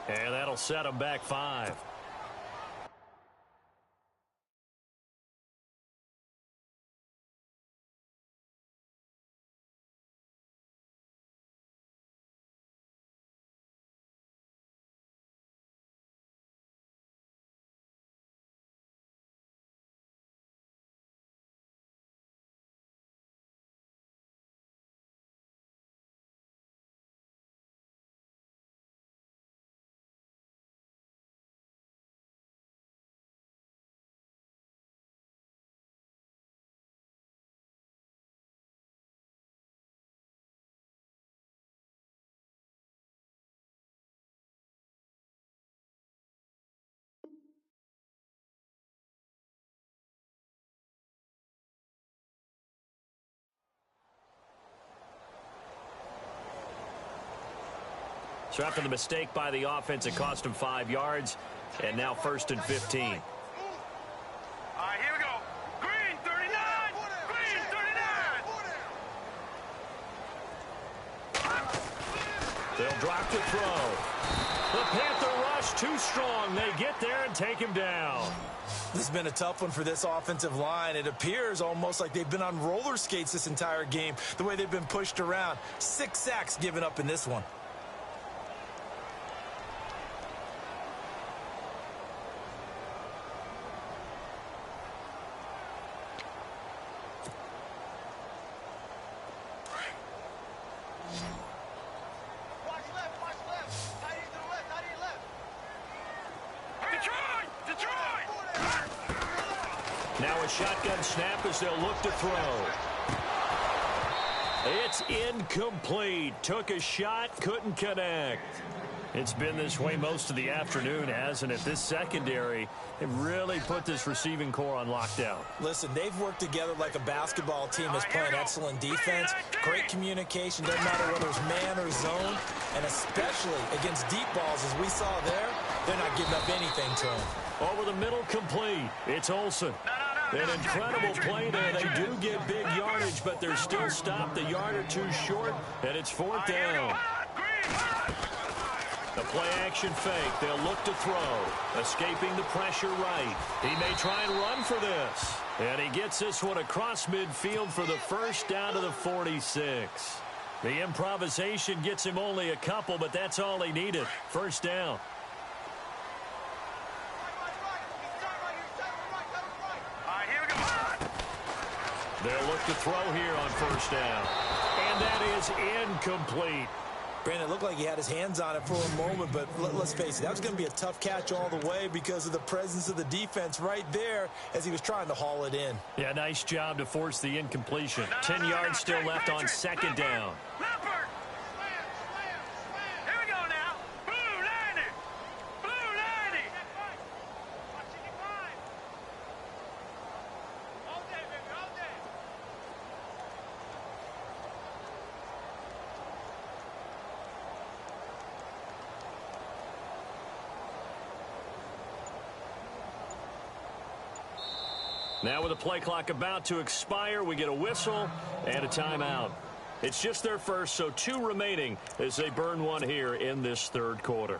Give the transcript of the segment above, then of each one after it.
And that'll set them back 5. So after the mistake by the offense, it cost him 5 yards. And now 1st and 15. All right, here we go. Green, 39. Green, 39. They'll drop the throw. The Panther rush too strong. They get there and take him down. This has been a tough one for this offensive line. It appears almost like they've been on roller skates this entire game, the way they've been pushed around. 6 sacks given up in this one. Now a shotgun snap as they'll look to throw. It's incomplete. Took a shot, couldn't connect. It's been this way most of the afternoon, hasn't it? This secondary, they've really put this receiving core on lockdown. Listen, they've worked together like a basketball team that's playing excellent defense, great communication, doesn't matter whether it's man or zone, and especially against deep balls, as we saw there, they're not giving up anything to them. Over the middle, complete. It's Olsen. An incredible play there. They do get big yardage, but they're still stopped a yard or two short, and it's 4th down. The play-action fake. They'll look to throw. Escaping the pressure right. He may try and run for this. And he gets this one across midfield for the first down to the 46. The improvisation gets him only a couple, but that's all he needed. 1st down. They'll look to throw here on 1st down. And that is incomplete. Brandon, it looked like he had his hands on it for a moment, but let's face it, that was going to be a tough catch all the way because of the presence of the defense right there as he was trying to haul it in. Yeah, nice job to force the incompletion. 10 yards still left on 2nd down. Now with the play clock about to expire, we get a whistle and a timeout. It's just their first, so 2 remaining as they burn one here in this 3rd quarter.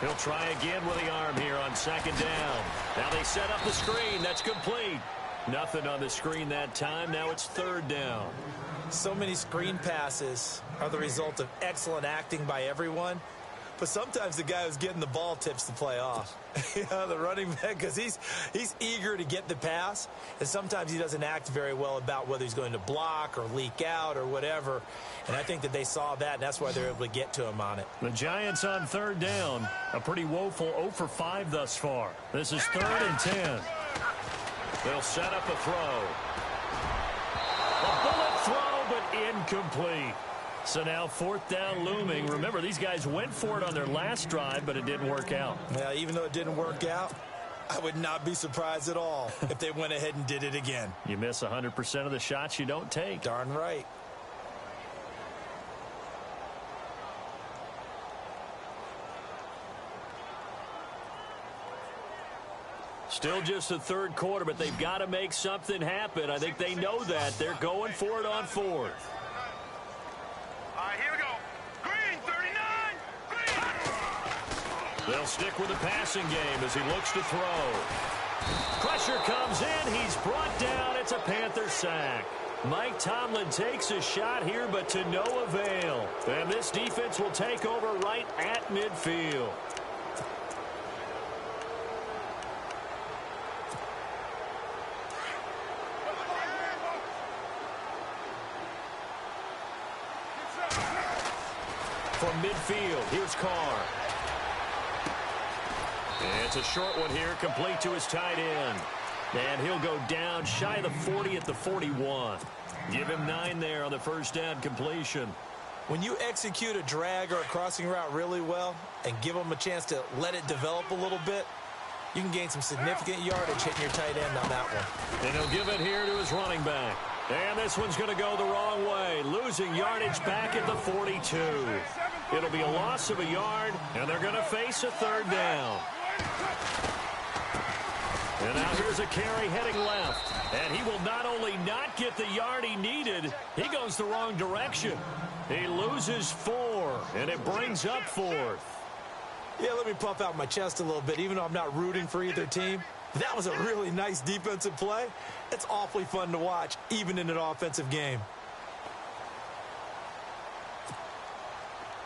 He'll try again with the arm here on 2nd down. Now they set up the screen. That's complete. Nothing on the screen that time. Now it's 3rd down. So many screen passes are the result of excellent acting by everyone. But sometimes the guy who's getting the ball tips the play off. The running back, because he's eager to get the pass. And sometimes he doesn't act very well about whether he's going to block or leak out or whatever. And I think that they saw that, and that's why they're able to get to him on it. The Giants on 3rd down. A pretty woeful 0 for 5 thus far. This is 3rd and 10. They'll set up a throw. A bullet throw, but incomplete. So now 4th down looming. Remember, these guys went for it on their last drive, but it didn't work out. Yeah, even though it didn't work out, I would not be surprised at all if they went ahead and did it again. You miss 100% of the shots you don't take. Darn right. Still just the third quarter, but they've got to make something happen. I think they know that. They're going for it on fourth. All right, here we go. Green, 39. Green. They'll stick with the passing game as he looks to throw. Pressure comes in. He's brought down. It's a Panther sack. Mike Tomlin takes a shot here, but to no avail. And this defense will take over right at midfield. From midfield, here's Carr. It's a short one here, complete to his tight end. And he'll go down shy of the 40 at the 41. Give him 9 there on the first down completion. When you execute a drag or a crossing route really well and give them a chance to let it develop a little bit, you can gain some significant yardage hitting your tight end on that one. And he'll give it here to his running back. And this one's going to go the wrong way, losing yardage back at the 42. It'll be a loss of a yard, and they're going to face a third down. And now here's a carry heading left. And he will not only not get the yard he needed, he goes the wrong direction. He loses 4, and it brings up 4th. Yeah, let me puff out my chest a little bit, even though I'm not rooting for either team. That was a really nice defensive play. It's awfully fun to watch, even in an offensive game.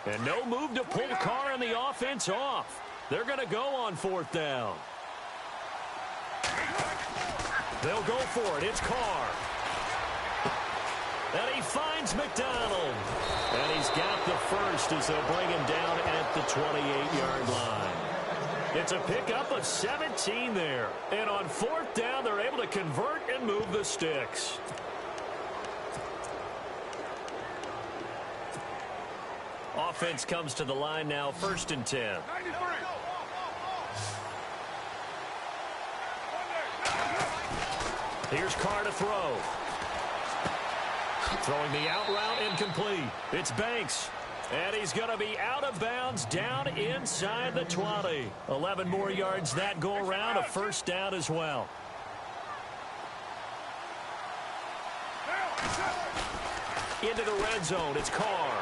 And no move to pull Carr and the offense off. They're going to go on 4th down. They'll go for it. It's Carr. And he finds McDonald. And he's got the first as they'll bring him down at the 28-yard line. It's a pickup of 17 there. And on 4th down, they're able to convert and move the sticks. Offense comes to the line now, 1st and 10. Here's Carr to throw. Throwing the out route incomplete. It's Banks. And he's going to be out of bounds down inside the 20. 11 more yards that go around, a first down as well. Into the red zone, it's Carr.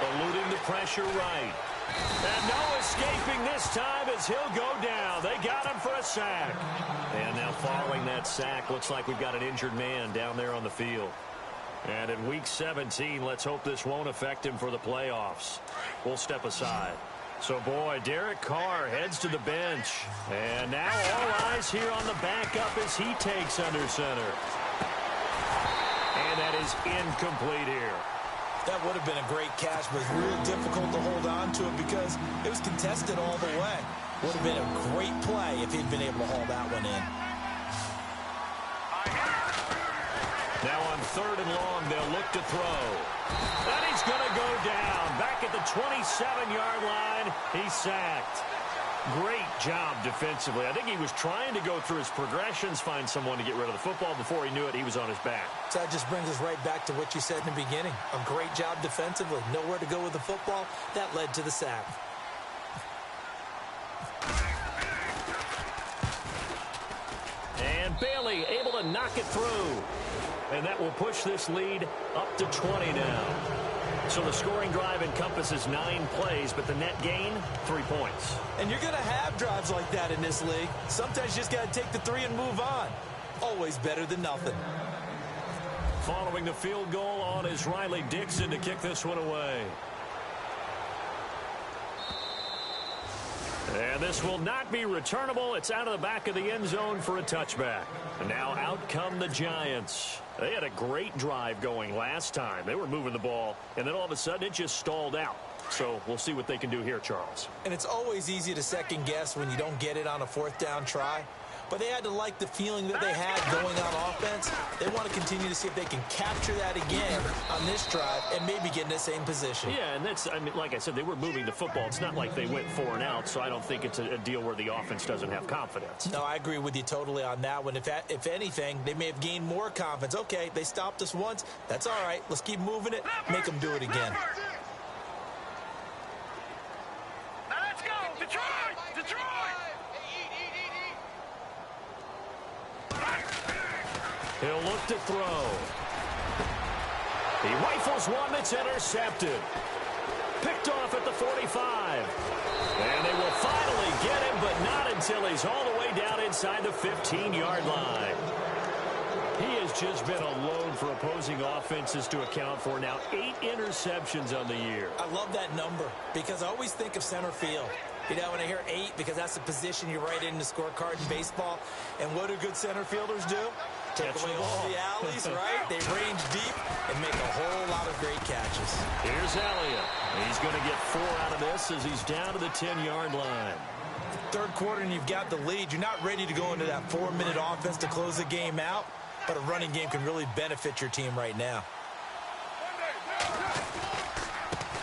Eluding the pressure right. And no escaping this time as he'll go down. They got him for a sack. And now following that sack, looks like we've got an injured man down there on the field. And in Week 17, let's hope this won't affect him for the playoffs. We'll step aside. So, boy, Derek Carr heads to the bench. And now all eyes here on the backup as he takes under center. And that is incomplete here. That would have been a great catch, but it's real difficult to hold on to it because it was contested all the way. Would have been a great play if he'd been able to haul that one in. Now on 3rd and long, they'll look to throw. And he's going to go down. Back at the 27-yard line, he's sacked. Great job defensively. I think he was trying to go through his progressions, find someone to get rid of the football. Before he knew it, he was on his back. So that just brings us right back to what you said in the beginning. A great job defensively. Nowhere to go with the football. That led to the sack. And Bailey able to knock it through. And that will push this lead up to 20 now. So the scoring drive encompasses 9 plays, but the net gain, 3 points. And you're going to have drives like that in this league. Sometimes you just got to take the 3 and move on. Always better than nothing. Following the field goal on is Riley Dixon to kick this one away. And this will not be returnable. It's out of the back of the end zone for a touchback. And now out come the Giants. They had a great drive going last time. They were moving the ball, and then all of a sudden it just stalled out. So we'll see what they can do here, Charles. And it's always easy to second guess when you don't get it on a 4th down try. But they had to like the feeling that they had going on offense. They want to continue to see if they can capture that again on this drive and maybe get in the same position. Yeah, and that's, I mean, like I said, they were moving the football. It's not like they went 4 and out, so I don't think it's a deal where the offense doesn't have confidence. No, I agree with you totally on that one. If anything, they may have gained more confidence. Okay, they stopped us once. That's all right. Let's keep moving it. Make them do it again. Now let's go. Detroit! Detroit! He'll look to throw. He rifles one that's intercepted. Picked off at the 45. And they will finally get him, but not until he's all the way down inside the 15-yard line. He has just been a load for opposing offenses to account for. Now 8 interceptions on the year. I love that number because I always think of center field. You know, when I hear 8, because that's the position you write in the scorecard in baseball. And what do good center fielders do? Take away all the alleys, right? They range deep and make a whole lot of great catches. Here's Elliott. He's going to get 4 out of this as he's down to the 10-yard line. Third quarter and you've got the lead. You're not ready to go into that 4-minute offense to close the game out, but a running game can really benefit your team right now.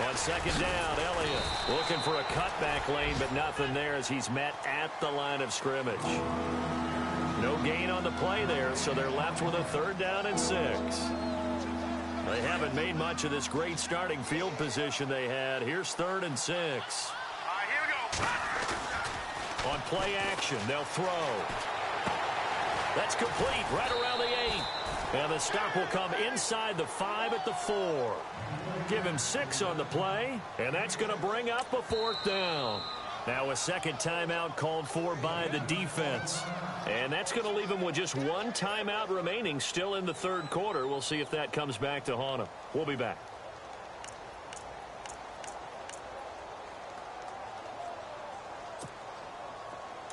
On second down, Elliott looking for a cutback lane, but nothing there as he's met at the line of scrimmage. No gain on the play there, so they're left with a 3rd down and 6. They haven't made much of this great starting field position they had. Here's 3rd and 6. Here we go. On play action, they'll throw. That's complete right around the 8. And the stop will come inside the 5 at the 4. Give him 6 on the play, and that's going to bring up a 4th down. Now a second timeout called for by the defense. And that's going to leave him with just 1 timeout remaining still in the 3rd quarter. We'll see if that comes back to haunt him. We'll be back.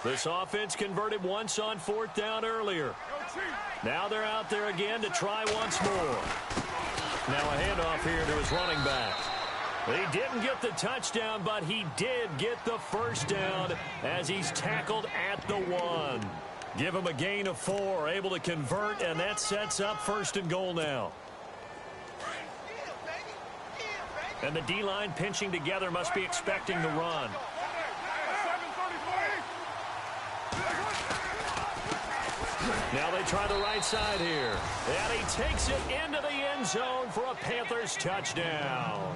This offense converted once on 4th down earlier. Now they're out there again to try once more. Now a handoff here to his running back. He didn't get the touchdown, but he did get the 1st down as he's tackled at the 1. Give him a gain of 4, able to convert, and that sets up 1st and goal now. And the D-line pinching together must be expecting the run. Now they try the right side here. And he takes it into the end zone for a Panthers touchdown.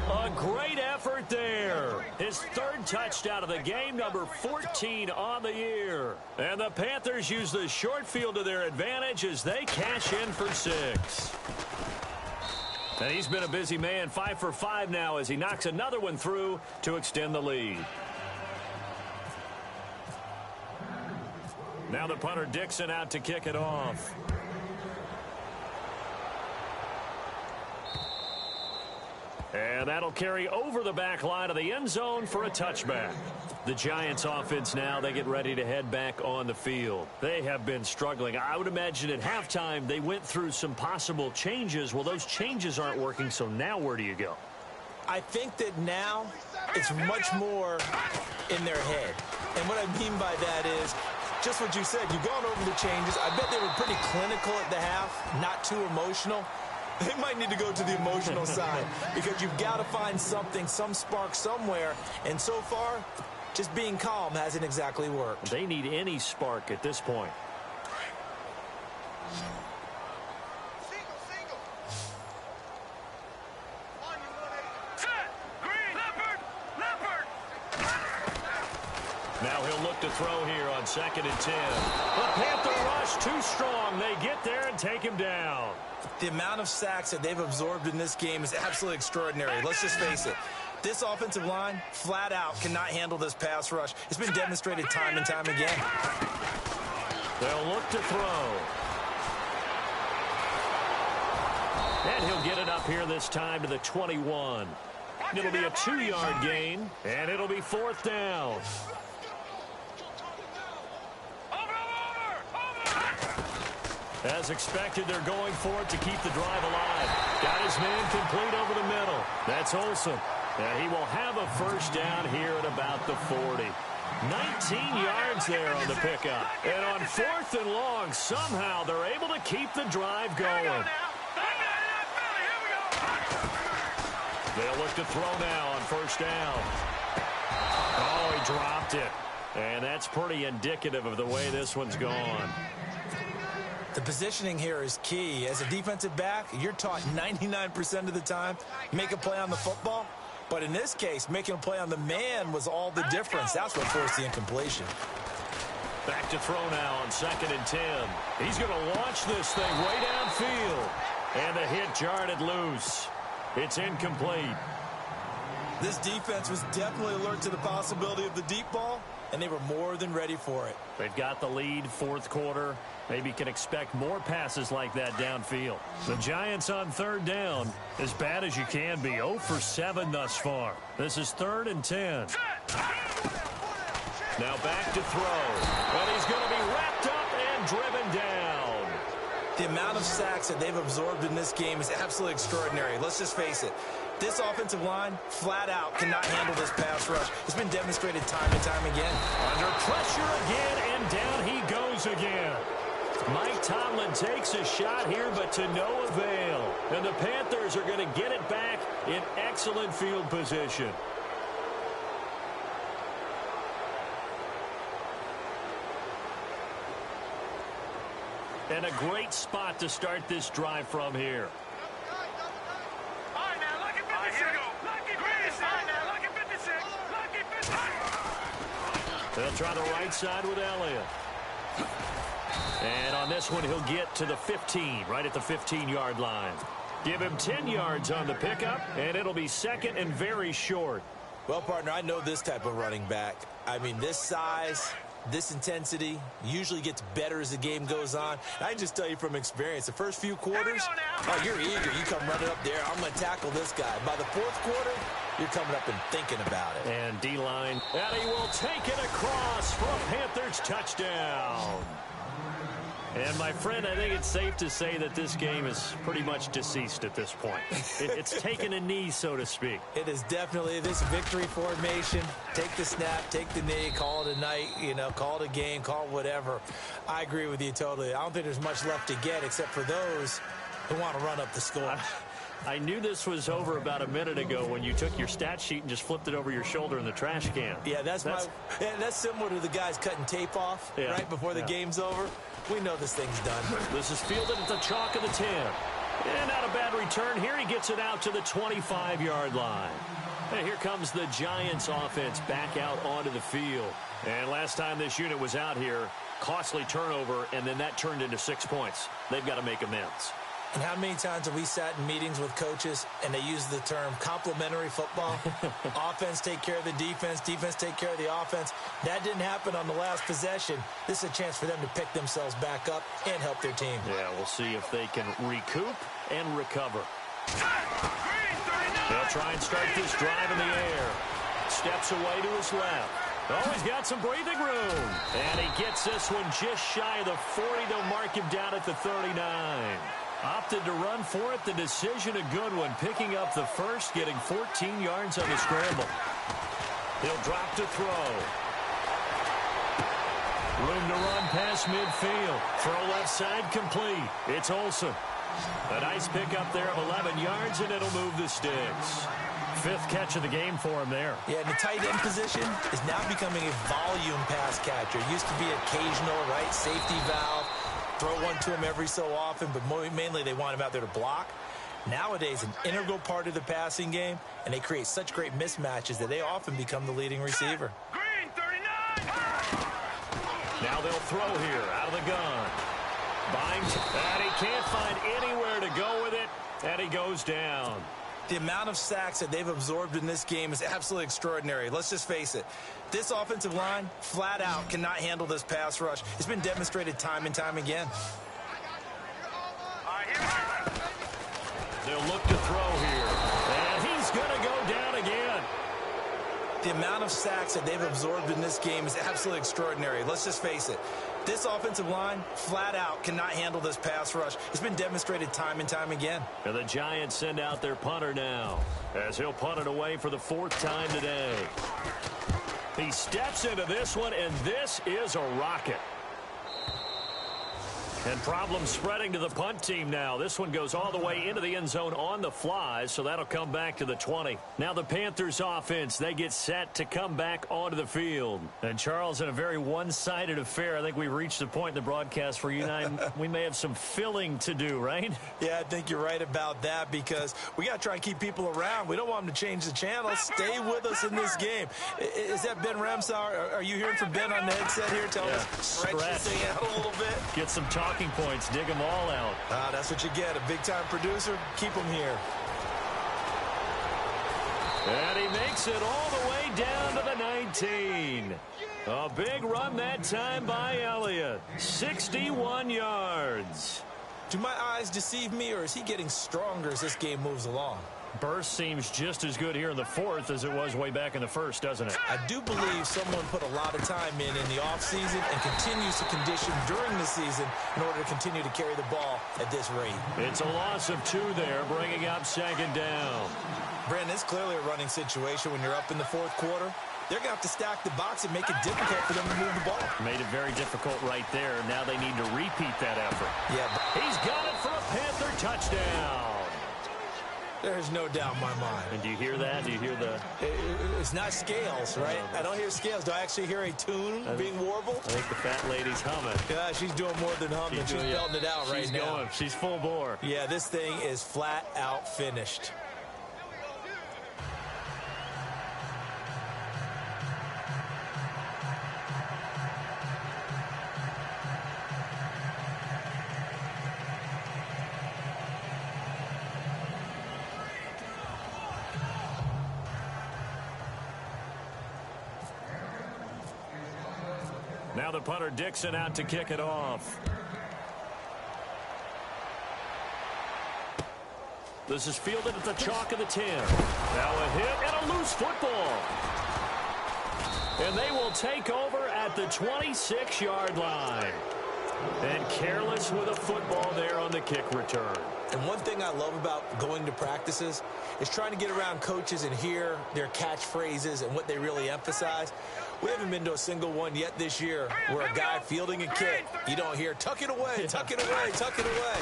A great effort there. His 3rd touchdown of the game, number 14 on the year. And the Panthers use the short field to their advantage as they cash in for 6. And he's been a busy man, 5 for 5 now as he knocks another one through to extend the lead. Now the punter Dixon out to kick it off. And that'll carry over the back line of the end zone for a touchback. The Giants offense now, they get ready to head back on the field. They have been struggling. I would imagine at halftime they went through some possible changes. Well, those changes aren't working, so now where do you go? I think that now it's much more in their head. And what I mean by that is just what you said. You've gone over the changes. I bet they were pretty clinical at the half, not too emotional. They might need to go to the emotional side because you've got to find something, some spark somewhere. And so far, just being calm hasn't exactly worked. They need any spark at this point. Now he'll look to throw here on 2nd and 10. The Panther rush too strong. They get there and take him down. The amount of sacks that they've absorbed in this game is absolutely extraordinary. Let's just face it. This offensive line, flat out, cannot handle this pass rush. It's been demonstrated time and time again. They'll look to throw. And he'll get it up here this time to the 21. It'll be a 2-yard gain, and it'll be 4th down. As expected, they're going for it to keep the drive alive. Got his man complete over the middle. That's Olsen. And he will have a 1st down here at about the 40. 19 yards there on the pickup. And on 4th and long, somehow they're able to keep the drive going. They'll look to throw now on 1st down. Oh, he dropped it. And that's pretty indicative of the way this one's gone. The positioning here is key. As a defensive back, you're taught 99% of the time, make a play on the football. But in this case, making a play on the man was all the difference. That's what forced the incompletion. Back to throw now on 2nd and 10. He's going to launch this thing way downfield. And the hit jarred it loose. It's incomplete. This defense was definitely alert to the possibility of the deep ball, and they were more than ready for it. They've got the lead, 4th quarter. Maybe can expect more passes like that downfield. The Giants on 3rd down, as bad as you can be, 0 for 7 thus far. This is 3rd and 10. Now back to throw. And he's going to be wrapped up and driven down. The amount of sacks that they've absorbed in this game is absolutely extraordinary. Let's just face it. This offensive line, flat out, cannot handle this pass rush. It's been demonstrated time and time again. Under pressure again, and down he goes again. Mike Tomlin takes a shot here, but to no avail. And the Panthers are going to get it back in excellent field position. And a great spot to start this drive from here. They'll try the right side with Elliott. And on this one, he'll get to the 15, right at the 15-yard line. Give him 10 yards on the pickup, and it'll be 2nd and very short. Well, partner, I know this type of running back. I mean, this size, this intensity usually gets better as the game goes on. I can just tell you from experience, the first few quarters, oh, you're eager. You come running up there. I'm going to tackle this guy. By the 4th quarter, you're coming up and thinking about it. And D-line, and he will take it across for a Panthers touchdown. And, my friend, I think it's safe to say that this game is pretty much deceased at this point. It's taken a knee, so to speak. It is definitely this victory formation. Take the snap, take the knee, call it a night, call it a game, call it whatever. I agree with you totally. I don't think there's much left to get except for those who want to run up the score. I knew this was over about a minute ago when you took your stat sheet and just flipped it over your shoulder in the trash can. Yeah, that's similar to the guys cutting tape off right before the game's over. We know this thing's done. This is fielded at the chalk of the 10. And not a bad return here. He gets it out to the 25-yard line. And here comes the Giants offense back out onto the field. And last time this unit was out here, costly turnover, and then that turned into 6 points. They've got to make amends. And how many times have we sat in meetings with coaches and they use the term complementary football? Offense take care of the defense, defense take care of the offense. That didn't happen on the last possession. This is a chance for them to pick themselves back up and help their team. Yeah, we'll see if they can recoup and recover. They'll try and start this drive in the air. Steps away to his left. Oh, he's got some breathing room. And he gets this one just shy of the 40. They'll mark him down at the 39. Opted to run for it. The decision a good one. Picking up the first, getting 14 yards on the scramble. He'll drop to throw. Room to run past midfield. Throw left side complete. It's Olsen. A nice pickup there of 11 yards, and it'll move the sticks. 5th catch of the game for him there. Yeah, and the tight end position is now becoming a volume pass catcher. It used to be occasional, right? Safety valve. Throw one to him every so often, but mainly they want him out there to block. Nowadays, an integral part of the passing game, and they create such great mismatches that they often become the leading receiver. Green, 39! Now they'll throw here out of the gun. And he can't find anywhere to go with it, and he goes down. The amount of sacks that they've absorbed in this game is absolutely extraordinary. Let's just face it. This offensive line, flat out, cannot handle this pass rush. It's been demonstrated time and time again. They'll look to throw here. And he's going to go down again. The amount of sacks that they've absorbed in this game is absolutely extraordinary. Let's just face it. This offensive line, flat out, cannot handle this pass rush. It's been demonstrated time and time again. And the Giants send out their punter now, as he'll punt it away for the 4th time today. He steps into this one, and this is a rocket. And problems spreading to the punt team now. This one goes all the way into the end zone on the fly, so that'll come back to the 20. Now the Panthers offense, they get set to come back onto the field. And Charles, in a very one-sided affair, I think we've reached the point in the broadcast where you and I, we may have some filling to do, right? Yeah, I think you're right about that because we got to try and keep people around. We don't want them to change the channel. Stay with us in this game. Is that Ben Ramsauer? Are you hearing from Ben on the headset here? Tell us, stretch this thing out a little bit. Get some talking points. Dig them all out. That's what you get. A big-time producer. Keep them here. And he makes it all the way down to the 19. A big run that time by Elliott. 61 yards. Do my eyes deceive me, or is he getting stronger as this game moves along? Burst seems just as good here in the fourth as it was way back in the first, doesn't it? I do believe someone put a lot of time in the offseason and continues to condition during the season in order to continue to carry the ball at this rate. It's a loss of 2 there, bringing up second down. Brandon, it's clearly a running situation when you're up in the fourth quarter. They're going to have to stack the box and make it difficult for them to move the ball. Made it very difficult right there. Now they need to repeat that effort. Yeah, he's got it for a Panther touchdown. There's no doubt in my mind. And do you hear that? Do you hear the... It's not scales, right? I don't hear scales. Do I actually hear a tune being warbled? I think the fat lady's humming. Yeah, she's doing more than humming. She's belting it out right now. She's going. She's full bore. Yeah, this thing is flat out finished. Now the punter Dixon out to kick it off. This is fielded at the chalk of the 10. Now a hit and a loose football. And they will take over at the 26-yard line. And careless with a football there on the kick return. And one thing I love about going to practices is trying to get around coaches and hear their catchphrases and what they really emphasize. We haven't been to a single one yet this year where a guy fielding a kick, you don't hear, tuck it away, tuck it away, tuck it away.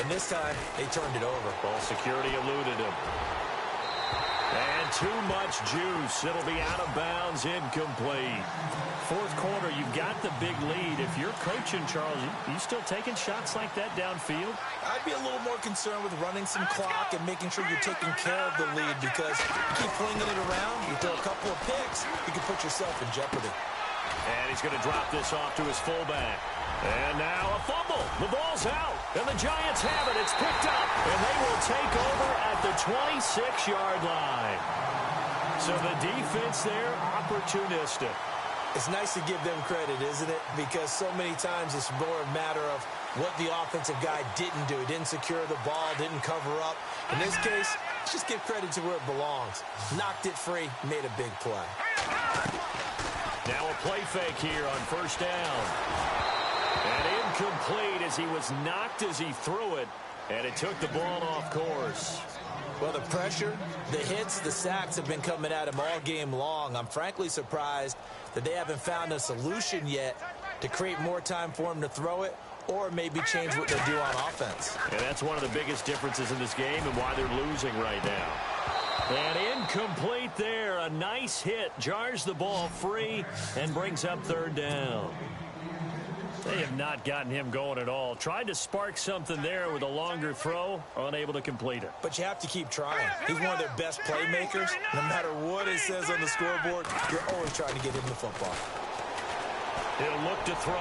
And this time, they turned it over. Ball security eluded him. And too much juice. It'll be out of bounds, incomplete. Fourth quarter, you've got the big lead. If you're coaching, Charles, you still taking shots like that downfield? I'd be a little more concerned with running some clock and making sure you're taking care of the lead because you keep flinging it around, you throw a couple of picks, you can put yourself in jeopardy. And he's going to drop this off to his fullback. And now a fumble. The ball's out. And the Giants have it. It's picked up. And they will take over at the 26-yard line. So the defense there, opportunistic. It's nice to give them credit, isn't it? Because so many times it's more a matter of what the offensive guy didn't do. Didn't secure the ball, didn't cover up. In this case, let's just give credit to where it belongs. Knocked it free, made a big play. Now a play fake here on first down. And incomplete as he was knocked as he threw it. And it took the ball off course. Well, the pressure, the hits, the sacks have been coming at him all game long. I'm frankly surprised that they haven't found a solution yet to create more time for him to throw it or maybe change what they do on offense. And that's one of the biggest differences in this game and why they're losing right now. And incomplete there. A nice hit. Jars the ball free and brings up third down. They have not gotten him going at all. Tried to spark something there with a longer throw, unable to complete it. But you have to keep trying. He's one of their best playmakers. No matter what it says on the scoreboard, you're always trying to get him the football. He'll look to throw.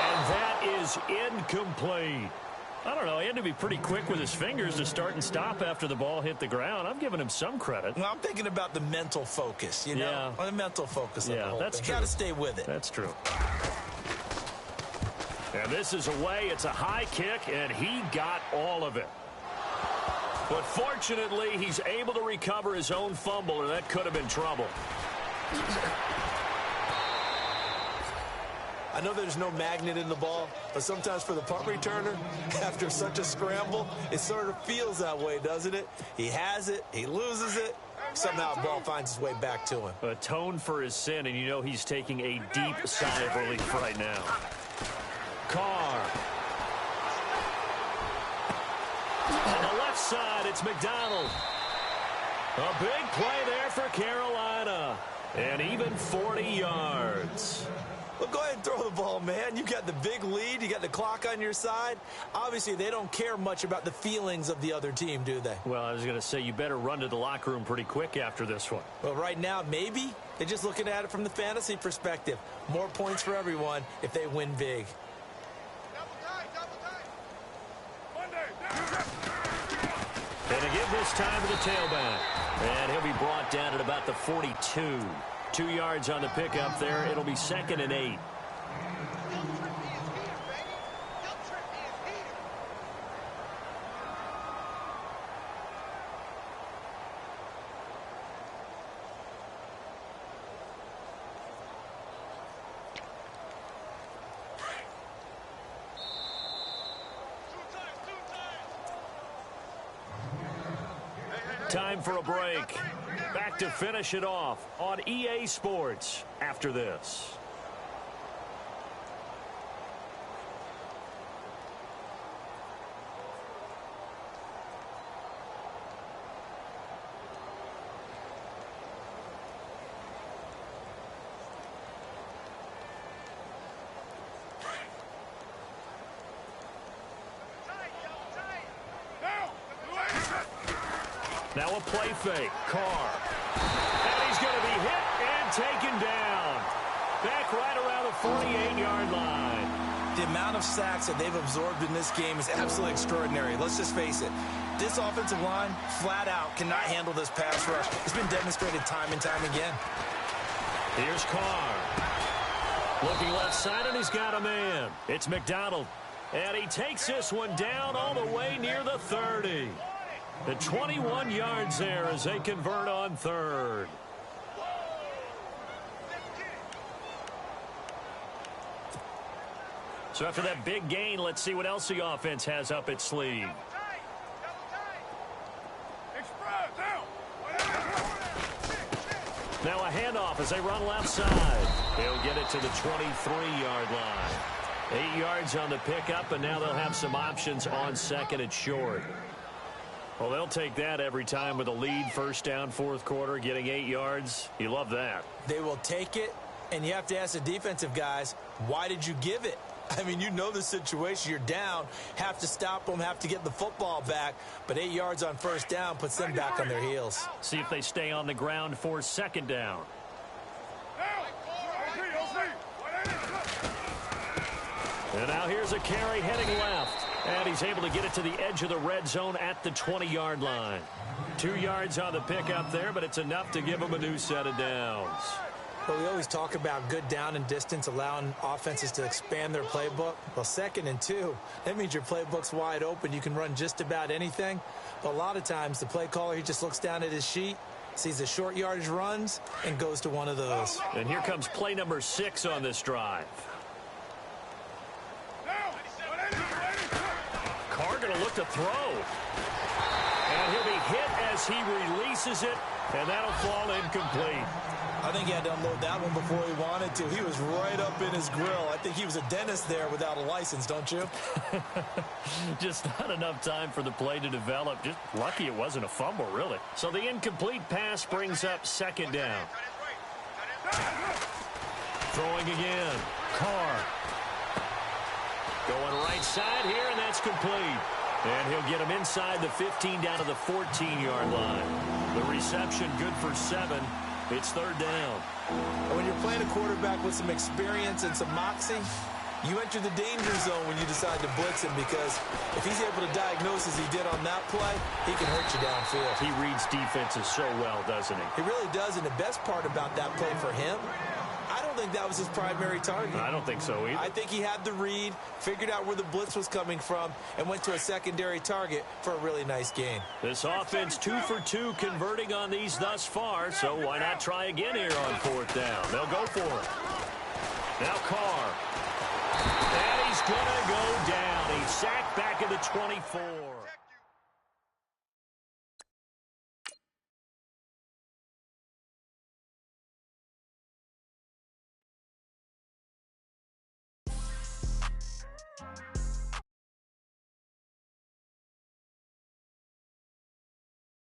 And that is incomplete. I don't know. He had to be pretty quick with his fingers to start and stop after the ball hit the ground. I'm giving him some credit. Well, I'm thinking about the mental focus, you know? Yeah. The mental focus of the whole that's thing. true. Got to stay with it. That's true. And this is away. It's a high kick, and he got all of it. But fortunately, he's able to recover his own fumble, or that could have been trouble. I know there's no magnet in the ball, but sometimes for the punt returner, after such a scramble, it sort of feels that way, doesn't it? He has it, he loses it, somehow the ball finds its way back to him. Atone for his sin, and you know he's taking a deep sigh of relief right now. Carr. On the left side, it's McDonald. A big play there for Carolina. And even 40 yards. Well, go ahead and throw the ball, man. You got the big lead. You got the clock on your side. Obviously, they don't care much about the feelings of the other team, do they? Well, I was going to say, you better run to the locker room pretty quick after this one. Well, right now, maybe. They're just looking at it from the fantasy perspective. More points for everyone if they win big. And to give this time to the tailback. And he'll be brought down at about the 42. 2 yards on the pickup there. It'll be 2nd and 8. Time for a break. Back to finish it off on EA Sports after this. Now a play fake. Carr. And he's going to be hit and taken down. Back right around the 48-yard line. The amount of sacks that they've absorbed in this game is absolutely extraordinary. Let's just face it. This offensive line, flat out, cannot handle this pass rush. It's been demonstrated time and time again. Here's Carr. Looking left side, and he's got a man. It's McDonald. And he takes this one down all the way near the 30. The 21 yards there as they convert on 3rd. So after that big gain, let's see what else the offense has up its sleeve. Now a handoff as they run left side. He'll get it to the 23-yard line. 8 yards on the pickup, and now they'll have some options on 2nd and short. Well, they'll take that every time with a lead, 1st down, 4th quarter, getting 8 yards. You love that. They will take it, and you have to ask the defensive guys, why did you give it? I mean, you know the situation. You're down, have to stop them, have to get the football back, but 8 yards on 1st down puts them back on their heels. See if they stay on the ground for 2nd down. And now here's a carry heading left. And he's able to get it to the edge of the red zone at the 20-yard line. 2 yards on the pickup there, but it's enough to give him a new set of downs. Well, we always talk about good down and distance, allowing offenses to expand their playbook. Well, 2nd and 2, that means your playbook's wide open. You can run just about anything. But a lot of times, the play caller, he just looks down at his sheet, sees the short yardage runs, and goes to one of those. And here comes play number 6 on this drive. Carr going to look to throw. And he'll be hit as he releases it, and that'll fall incomplete. I think he had to unload that one before he wanted to. He was right up in his grill. I think he was a dentist there without a license, don't you? Just not enough time for the play to develop. Just lucky it wasn't a fumble, really. So the incomplete pass brings up 2nd down. Throwing again. Carr. Going right side here, and that's complete. And he'll get him inside the 15 down to the 14-yard line. The reception good for 7. It's 3rd down. When you're playing a quarterback with some experience and some moxie, you enter the danger zone when you decide to blitz him, because if he's able to diagnose as he did on that play, he can hurt you downfield. He reads defenses so well, doesn't he? He really does, and the best part about that play for him, I don't think that was his primary target. I don't think so either. I think he had the read, figured out where the blitz was coming from, and went to a secondary target for a really nice gain. This offense 2 for 2 converting on these thus far, so why not try again here on 4th down? They'll go for it. Now Carr. And he's going to go down. He's sacked back at the 24.